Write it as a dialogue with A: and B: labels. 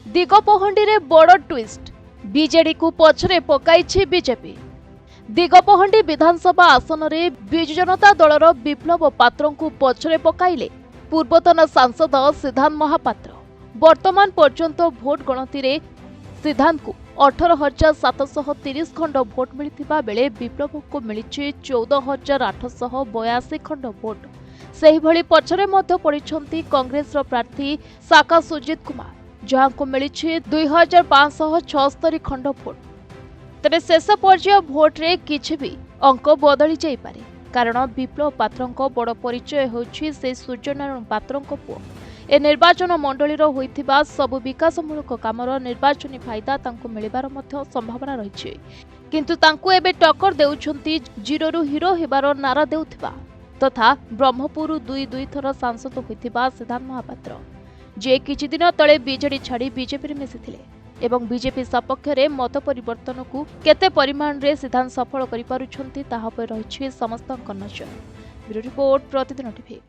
A: दिगपहंडी रे बड़ twist BJD को पछरे पकाइछि बीजेपी। दिगपहंडी विधानसभा आसन रे बिजु जनता दलर विप्लव पात्र को पछरे पकाइले पूर्वतन सांसद सिद्धांत महापात्र। वर्तमान पर्यंत भोट गणति रे सिद्धांत को 18,730 खंड भोट मिलिथिबा बेले विप्लव को मिलिछि 14,882 खंड भोट। सेही भली पछरे मध्य पड़िछंती कांग्रेस रो प्रार्थी साका सुजित कुमार जहां को मिलिछि 2,576 खंड भोट। तेरे शेष पर्याय भोट रे किछि भी अंक बदली जाई पारे कारण विप्लव पात्रंको बड़ परिचय होछि से सूर्यनारायण पात्रंको पुओ। ए निर्वाचन मंडली रो होइथिबा सब विकासमूलक कामर निर्वाचनी फायदा तांको मिलिबार मध्य संभावना रहिछि, किंतु तांको एबे टक्कर देउछंती जीरो रु हीरो हेबार नारा देउथिबा तथा ब्रह्मपुर 2 थर सांसद होइथिबा सिद्धांत महापात्र जे किछि दिन तळे बीजेडी छाड़ी बीजेपी रे मिसिथिले एवं बीजेपी सपक्ष रे मत परिवर्तन को केते परिमाण रे सिद्धांत सफल करि पारुछंती ताहा पर रहिछि समस्त नजर। ब्यूरो रिपोर्ट प्रतिदिन टीवी।